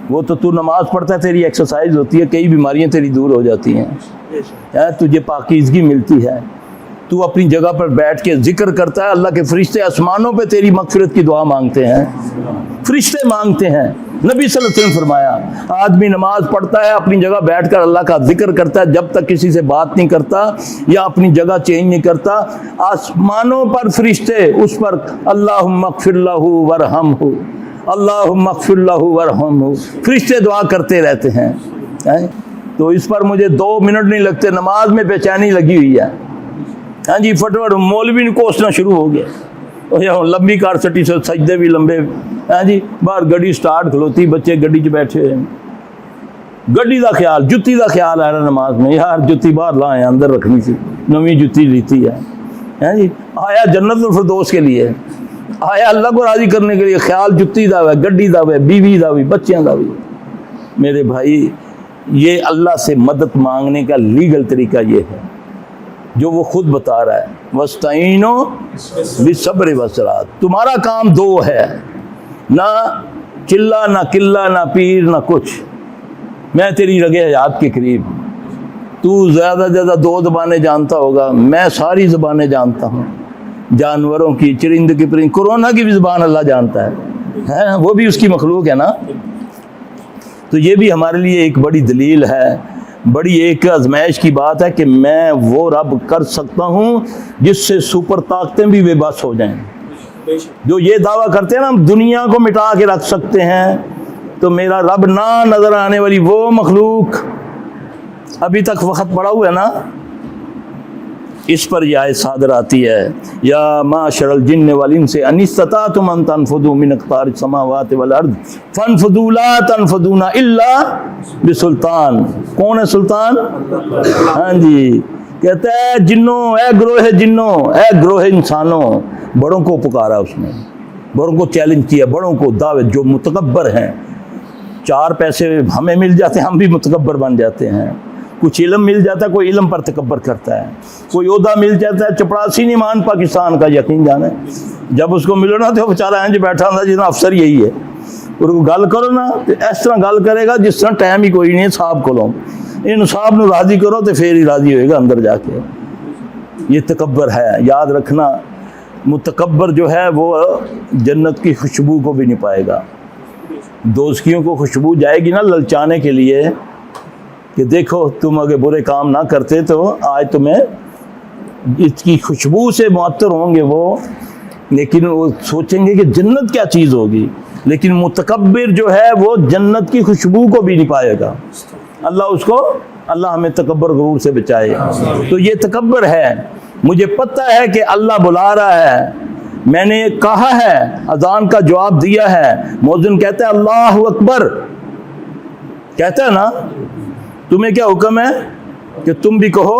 وہ تو نماز پڑھتا ہے، تیری ایکسرسائز ہوتی ہے، کئی بیماریاں تیری دور ہو جاتی ہیں، تجھے پاکیزگی ملتی ہے، تو اپنی جگہ پر بیٹھ کے ذکر کرتا ہے، اللہ کے فرشتے آسمانوں پہ تیری مغفرت کی دعا مانگتے ہیں، فرشتے مانگتے ہیں۔ نبی صلی اللہ علیہ وسلم فرمایا آدمی نماز پڑھتا ہے، اپنی جگہ بیٹھ کر اللہ کا ذکر کرتا ہے، جب تک کسی سے بات نہیں کرتا یا اپنی جگہ چینج نہیں کرتا، آسمانوں پر فرشتے اس پر اللہم اغفر لہ ورحمہ، اللہم اغفر لہ ورحمہ، فرشتے دعا کرتے رہتے ہیں۔ تو اس پر مجھے 2 منٹ نہیں لگتے، نماز میں بے چینی لگی ہوئی ہے، ہاں جی، فٹوٹ مولوی نے کوسنا شروع ہو گیا، لمبی کار سٹی سے سجدے بھی لمبے، ہاں جی، باہر گڈی سٹارٹ کھلوتی، بچے گڈی چ بیٹھے ہوئے، گڈی دا خیال، جتی دا خیال آ رہا نماز میں، یار جتی باہر لائیں اندر رکھنی سی، نویں جتی لیتی ہے، ہاں جی، آیا جنت الفردوس کے لیے، آیا اللہ کو راضی کرنے کے لیے، خیال جتی دا ہے، گڈی دا ہے، بیوی دا بھی، بچیاں دا بھی۔ میرے بھائی یہ اللہ سے مدد مانگنے کا لیگل طریقہ یہ ہے جو وہ خود بتا رہا ہے، وَاسْتَعِینُوا بِالصَّبْرِ وَالصَّلَاةِ۔ تمہارا کام 2 ہے، نہ چلا نہ قلہ نہ پیر نہ کچھ، میں تیری رگے حیات کے قریب، تو زیادہ 2 زبانیں جانتا ہوگا، میں ساری زبانیں جانتا ہوں، جانوروں کی، چرند کی، پرند، کورونا کی بھی زبان اللہ جانتا ہے، وہ بھی اس کی مخلوق ہے نا۔ تو یہ بھی ہمارے لیے ایک بڑی دلیل ہے، بڑی ایک آزمائش کی بات ہے کہ میں وہ رب کر سکتا ہوں جس سے سپر طاقتیں بھی بے بس ہو جائیں۔ جو یہ دعویٰ کرتے ہیں نا ہم دنیا کو مٹا کے رکھ سکتے ہیں، تو میرا رب نہ نظر آنے والی وہ مخلوق، ابھی تک وقت پڑا ہوا ہے نا، اس پر یہ آیت صادر آتی ہے، یا معشر الجن والانس ان استطعتم ان تنفذوا من اقطار السماوات والارض فانفذوا لا تنفذون الا بسلطان۔ کون ہے سلطان؟ ہاں جی، کہتا ہے جنوں، اے گروہ جنوں، اے گروہ انسانوں، بڑوں کو پکارا اس نے، بڑوں کو چیلنج کیا، بڑوں کو دعوت، جو متکبر ہیں، 4 پیسے ہمیں مل جاتے ہیں ہم بھی متکبر بن جاتے ہیں، کچھ علم مل جاتا ہے کوئی علم پر تکبر کرتا ہے، کوئی عہدہ مل جاتا ہے، چپڑاسی نہیں مان پاکستان کا، یقین جانے جب اس کو ملو نا تو بیچارہ انج بیٹھا تھا جس افسر یہی ہے، اور گل کرو نا تو اس طرح گل کرے گا جس طرح ٹائم ہی کوئی نہیں ہے، صاحب کو لو ان صاحب نو راضی کرو تو پھر ہی راضی ہوئے گا اندر جا کے۔ یہ تکبر ہے، یاد رکھنا، متکبر جو ہے وہ جنت کی خوشبو کو بھی نہیں پائے گا۔ دوزخیوں کو خوشبو جائے گی نا للچانے کے لیے کہ دیکھو تم اگر برے کام نہ کرتے تو آج تمہیں اس کی خوشبو سے معطر ہوں گے وہ، لیکن وہ سوچیں گے کہ جنت کیا چیز ہوگی، لیکن متکبر جو ہے وہ جنت کی خوشبو کو بھی نہیں پائے گا۔ اللہ ہمیں تکبر غرور سے بچائے۔ تو یہ تکبر ہے، مجھے پتہ ہے کہ اللہ بلا رہا ہے، میں نے کہا ہے، اذان کا جواب دیا ہے، مؤذن کہتا ہے اللہ اکبر، کہتا ہے نا، تمہیں کیا حکم ہے کہ تم بھی کہو،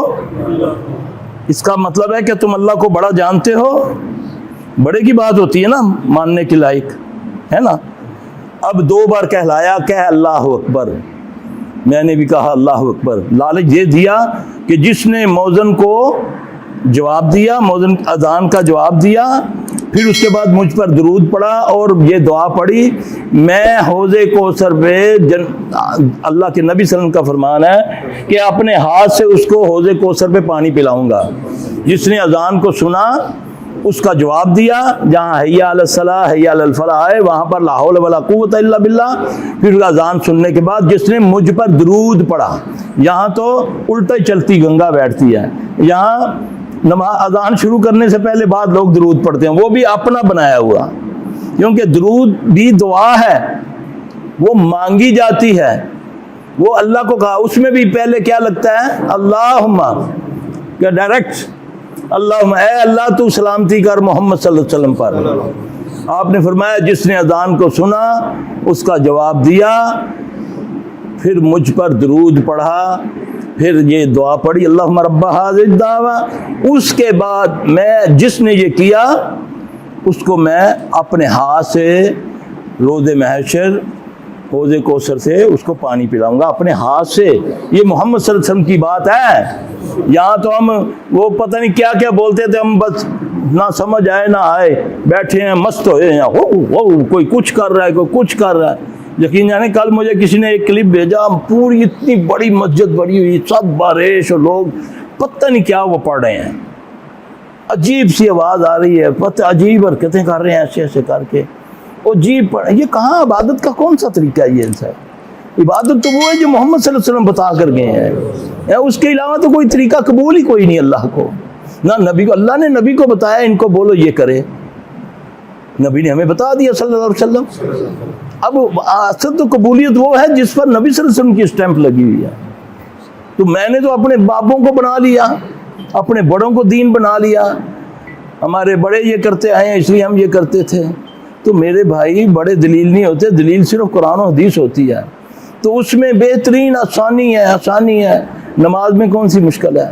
اس کا مطلب ہے کہ تم اللہ کو بڑا جانتے ہو، بڑے کی بات ہوتی ہے نا ماننے کے لائق، ہے نا۔ اب 2 بار کہلایا، کہہ اللہ اکبر، میں نے بھی کہا اللہ اکبر، لالچ یہ دیا کہ جس نے مؤذن کو جواب دیا، مؤذن اذان کا جواب دیا، پھر اس کے بعد مجھ پر درود پڑا اور یہ دعا پڑھی، میں حوض کوثر پہ اللہ کے نبی صلی اللہ علیہ وسلم کا فرمان ہے کہ اپنے ہاتھ سے اس کو حوض کوثر پہ پانی پلاؤں گا۔ جس نے اذان کو سنا، اس کا جواب دیا، جہاں حی علی الصلاۃ حی علی الفلاح ہے وہاں پر لا حول ولا قوت الا باللہ، پھر اذان سننے کے بعد جس نے مجھ پر درود پڑھا، یہاں تو الٹا ہی چلتی گنگا بیٹھتی ہے، یہاں نماز اذان شروع کرنے سے پہلے بعد لوگ درود پڑھتے ہیں، وہ بھی اپنا بنایا ہوا، کیونکہ درود بھی دعا ہے، وہ مانگی جاتی ہے، وہ اللہ کو کہا، اس میں بھی پہلے کیا لگتا ہے، اللہم، کیا ڈائریکٹ اللہم، اے اللہ تو سلامتی کر محمد صلی اللہ علیہ وسلم پر۔ آپ نے فرمایا جس نے اذان کو سنا، اس کا جواب دیا، پھر مجھ پر درود پڑھا، پھر یہ دعا پڑھی اللہم رب ھذہ الدعوہ، اس کے بعد میں جس نے یہ کیا اس کو میں اپنے ہاتھ سے روز محشر حوض کوثر سے اس کو پانی پلاؤں گا اپنے ہاتھ سے۔ یہ محمد صلی اللہ علیہ وسلم کی بات ہے، یہاں تو ہم وہ پتہ نہیں کیا کیا بولتے تھے، ہم بس نہ سمجھ آئے نہ آئے بیٹھے ہیں، مست ہوئے ہیں، کوئی کچھ کر رہا ہے کوئی کچھ کر رہا ہے، یقین جانے کل مجھے کسی نے ایک کلپ بھیجا، پوری اتنی بڑی مسجد بڑی ہوئی، سب بارش اور لوگ پتہ نہیں کیا وہ پڑھ رہے ہیں، عجیب سی آواز آ رہی ہے، پتہ عجیب حرکتیں کر رہے ہیں ایسے ایسے کر کے، عجیب پڑھ. یہ کہاں عبادت کا کون سا طریقہ ہے؟ یہ صاحب عبادت تو وہ ہے جو محمد صلی اللہ علیہ وسلم بتا کر گئے ہیں، اس کے علاوہ تو کوئی طریقہ قبول ہی کوئی نہیں اللہ کو. نہ نبی کو، اللہ نے نبی کو بتایا ان کو بولو یہ کرے، نبی نے ہمیں بتا دیا صلی اللہ علیہ وسلم. اب اصل تو قبولیت وہ ہے جس پر نبی صلی اللہ علیہ وسلم کی اسٹیمپ لگی ہوئی ہے. تو میں نے تو اپنے باپوں کو بنا لیا، اپنے بڑوں کو دین بنا لیا، ہمارے بڑے یہ کرتے آئے ہیں اس لیے ہم یہ کرتے تھے. تو میرے بھائی بڑے دلیل نہیں ہوتے، دلیل صرف قرآن و حدیث ہوتی ہے. تو اس میں بہترین آسانی ہے. نماز میں کون سی مشکل ہے؟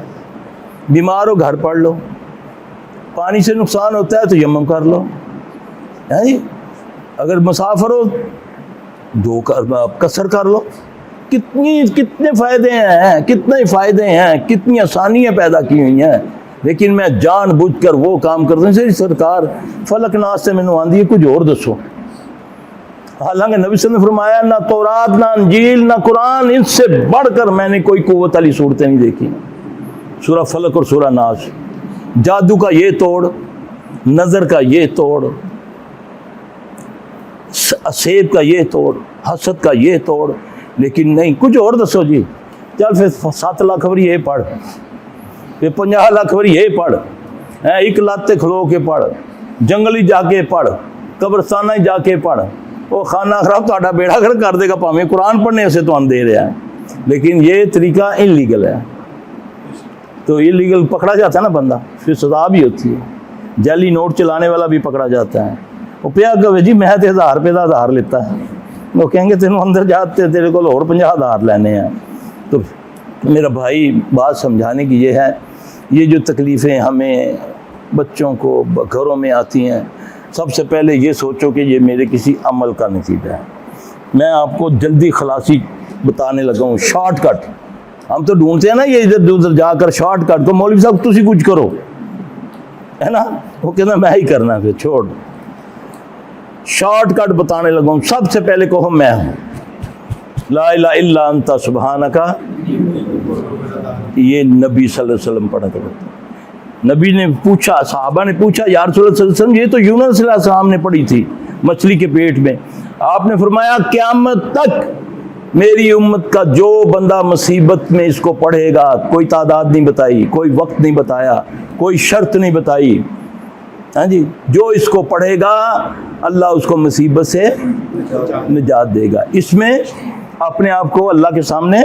بیمار ہو گھر پڑھ لو، پانی سے نقصان ہوتا ہے تو یمم کر لو، اگر مسافر ہو دو قصر کر لو. کتنے فائدے ہیں، کتنی آسانیاں پیدا کی ہوئی ہیں. لیکن میں جان بوجھ کر وہ کام کرتا ہوں. سرکار فلک ناس سے مینوں آندی ہے، کچھ اور دسو. حالانکہ نبی صلی اللہ علیہ وسلم نے فرمایا نہ تورات نہ انجیل نہ قرآن، ان سے بڑھ کر میں نے کوئی قوت والی صورتیں نہیں دیکھی. سورہ فلک اور سورہ ناس، جادو کا یہ توڑ، نظر کا یہ توڑ، سیب کا یہ توڑ، حسد کا یہ توڑ. لیکن نہیں، کچھ اور دسو جی. چل پھر 7 لاکھ وری یہ پڑھ، پھر 50 لاکھ وری یہ پڑھ، ایک لاتے کھلو کے پڑھ، جنگلی جا کے پڑھ، قبرستانہ جا کے پڑھ. وہ خانہ خراب تہاڈا بیڑا گھر کر دے گا، پاویں قرآن پڑھنے سے تو ہم دے رہے ہیں. لیکن یہ طریقہ انلیگل ہے. تو انلیگل پکڑا جاتا ہے نا بندہ، پھر سزا بھی ہوتی ہے. جعلی نوٹ چلانے والا بھی پکڑا جاتا ہے. وہ پیا کہ جی میں تے 1000 روپے کا ادھار لیتا ہے، وہ کہیں گے تینوں اندر جاتے تیرے کو اور 50 ہزار لینے ہیں. تو میرا بھائی بات سمجھانے کی یہ ہے، یہ جو تکلیفیں ہمیں بچوں کو گھروں میں آتی ہیں، سب سے پہلے یہ سوچو کہ یہ میرے کسی عمل کا نتیجہ ہے. میں آپ کو جلدی خلاصی بتانے لگا ہوں، شارٹ کٹ. ہم تو ڈھونڈتے ہیں نا یہ ادھر ادھر جا کر شارٹ کٹ کو، مولوی صاحب تسی کچھ کرو، ہے نا، وہ کہنا میں ہی کرنا، پھر چھوڑ. شارٹ کٹ بتانے لگا ہوں. سب سے پہلے کہو میں ہوں، لا الہ الا انت سبحانک. یہ نبی صلی اللہ علیہ وسلم پڑھا کرو. نبی نے پوچھا، صحابہ نے پوچھا یا رسول اللہ صلی اللہ علیہ وسلم، یہ تو یونس علیہ السلام نے پڑھی تھی مچھلی کے پیٹ میں. آپ نے فرمایا قیامت تک میری امت کا جو بندہ مصیبت میں اس کو پڑھے گا، کوئی تعداد نہیں بتائی، کوئی وقت نہیں بتایا، کوئی شرط نہیں بتائی، ہاں جی، جو اس کو پڑھے گا اللہ اس کو مصیبت سے نجات دے گا. اس میں اپنے آپ کو اللہ کے سامنے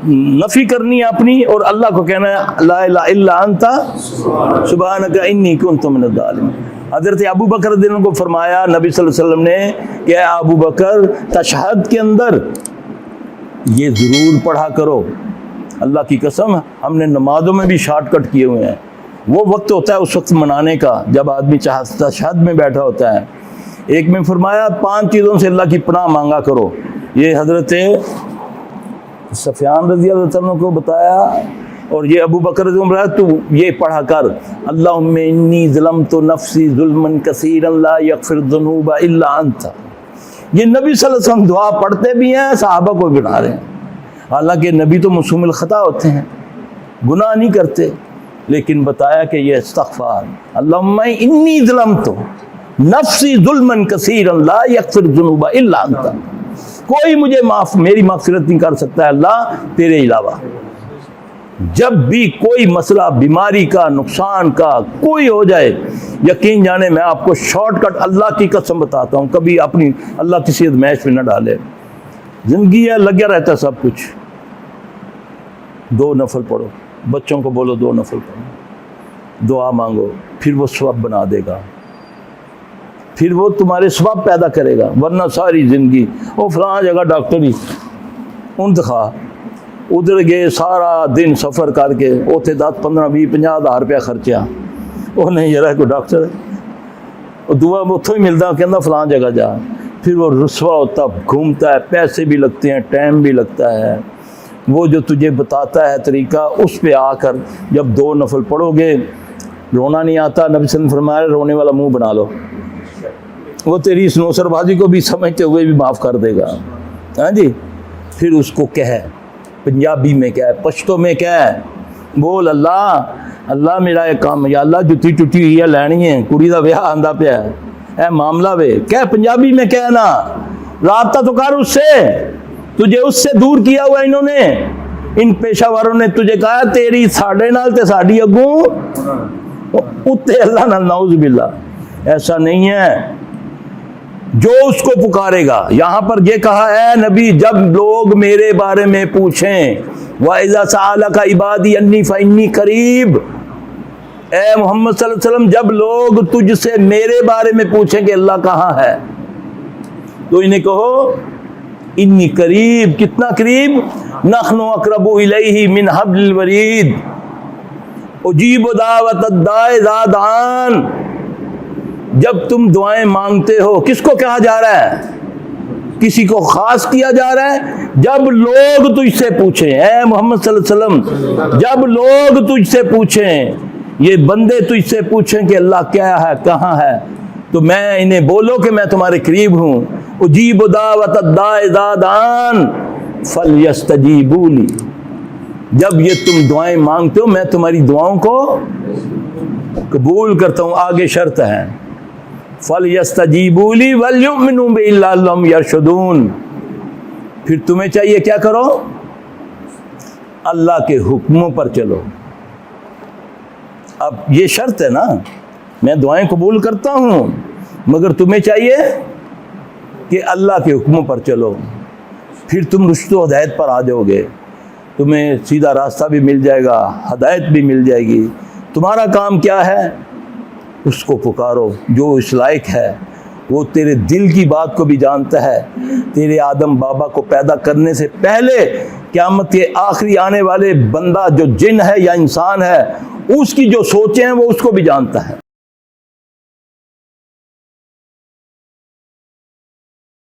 نفی کرنی ہے اپنی، اور اللہ کو کہنا ہے لا الہ الا انت سبحانک انی کنت من الظالمین. حضرت ابو بکر رضی اللہ عنہ کو فرمایا نبی صلی اللہ علیہ وسلم نے کہ اے ابو بکر تشہد کے اندر یہ ضرور پڑھا کرو. اللہ کی قسم ہم نے نمازوں میں بھی شارٹ کٹ کیے ہوئے ہیں. وہ وقت ہوتا ہے اس وقت منانے کا جب آدمی تشہد میں بیٹھا ہوتا ہے. ایک میں فرمایا 5 چیزوں سے اللہ کی پناہ مانگا کرو. یہ حضرت سفیان رضی اللہ عنہ کو بتایا، اور یہ ابو بکر رضی اللہ عنہ تو یہ پڑھا کر اللہم انی ظلمت نفسی ظلما کثیرا لا یغفر الذنوب الا انت. یہ نبی صلی اللہ علیہ وسلم دعا پڑھتے بھی ہیں، صحابہ کو بھی بنا رہے ہیں. حالانکہ نبی تو معصوم الخطا ہوتے ہیں، گناہ نہیں کرتے، لیکن بتایا کہ یہ استغفار اللہم انی ظلمت نفسی ظلما کثیرا لا یغفر الذنوب الا انت. کوئی مجھے میری مغفرت نہیں کر سکتا ہے اللہ تیرے علاوہ. جب بھی کوئی مسئلہ بیماری کا، نقصان کا کوئی ہو جائے، یقین جانے میں آپ کو شارٹ کٹ اللہ کی قسم بتاتا ہوں، کبھی اپنی اللہ کسی ادمیش میں نہ ڈالے. زندگی ہے، لگیا رہتا ہے سب کچھ. 2 نفل پڑھو، بچوں کو بولو 2 نفل پڑھو، دعا مانگو، پھر وہ ثواب بنا دے گا، پھر وہ تمہارے ثواب پیدا کرے گا. ورنہ ساری زندگی وہ فلاں جگہ ڈاکٹر ہی انتخا ادھر گئے، سارا دن سفر کر کے اوتھے 10 15 20 50 ہزار روپیہ خرچیا، وہ نہیں یار کوئی ڈاکٹر ہے، وہ دعا اتوں ہی ملتا، کہنا فلاں جگہ جا. پھر وہ رسوا ہوتا گھومتا ہے، پیسے بھی لگتے ہیں، ٹائم بھی لگتا ہے. وہ جو تجھے بتاتا ہے طریقہ، اس پہ آ کر جب 2 نفل پڑھو گے، رونا نہیں آتا، نبی صلی اللہ علیہ وسلم فرمایا رونے والا منہ بنا لو. وہ تیری اس نوسر بازی کو بھی سمجھتے ہوئے بھی معاف کر دے گا. ہاں جی. پھر اس کو کہے پنجابی میں کیا ہے, پشتو میں کیا ہے, بول اللہ میرا ایک کام یا اللہ جتی ٹوٹی ہوئی ہے لینی ہے, کڑی دا ویاہ آندا پیا ہے, اے معاملہ وے کہہ پنجابی میں کہنا, رابطہ تو کر اس سے, تجھے اس سے دور کیا ہوا انہوں نے, ان پیشہ وروں نے تجھے کہا تیری ساڑھے نال تے ساڑھی اگوں اتے اللہ نال, نعوذ باللہ. ایسا نہیں ہے. جو اس کو پکارے گا, یہاں پر یہ کہا اے نبی جب لوگ میرے بارے میں پوچھیں وَإِذَا سَأَلَكَ عِبَادِي أَنِّي فَإِنِّي قَرِيبٌ, اے محمد صلی اللہ علیہ وسلم جب لوگ تجھ سے میرے بارے میں پوچھیں کہ اللہ کہاں ہے, تو انہیں کہو انی قریب, کتنا قریب, نحن اقرب الیہ من حبل الورید, اجیب دعوت الداع اذا دعان. جب تم دعائیں مانگتے ہو, کس کو کہا جا رہا ہے, کسی کو خاص کیا جا رہا ہے. جب لوگ تجھ سے پوچھیں, اے محمد صلی اللہ علیہ وسلم جب لوگ تجھ سے پوچھیں, یہ بندے تجھ سے پوچھیں کہ اللہ کیا ہے, کہاں ہے, تو میں انہیں بولو کہ میں تمہارے قریب ہوں. اجیب دعوت الداع اذا دعان فلیستجیبوا لی. جب یہ تم دعائیں مانگتے ہو میں تمہاری دعاؤں کو قبول کرتا ہوں. آگے شرط ہے فَلْيَسْتَجِيبُوا لِي وَلْيُؤْمِنُوا بِي لَعَلَّهُمْ يَرْشُدُونَ. پھر تمہیں چاہیے کیا کرو, اللہ کے حکموں پر چلو. اب یہ شرط ہے نا, میں دعائیں قبول کرتا ہوں مگر تمہیں چاہیے کہ اللہ کے حکموں پر چلو. پھر تم رشد و ہدایت پر آ جاؤ گے, تمہیں سیدھا راستہ بھی مل جائے گا, ہدایت بھی مل جائے گی. تمہارا کام کیا ہے, اس کو پکارو جو اس لائق ہے. وہ تیرے دل کی بات کو بھی جانتا ہے. تیرے آدم بابا کو پیدا کرنے سے پہلے قیامت کے آخری آنے والے بندہ جو جن ہے یا انسان ہے, اس کی جو سوچیں ہیں وہ اس کو بھی جانتا ہے.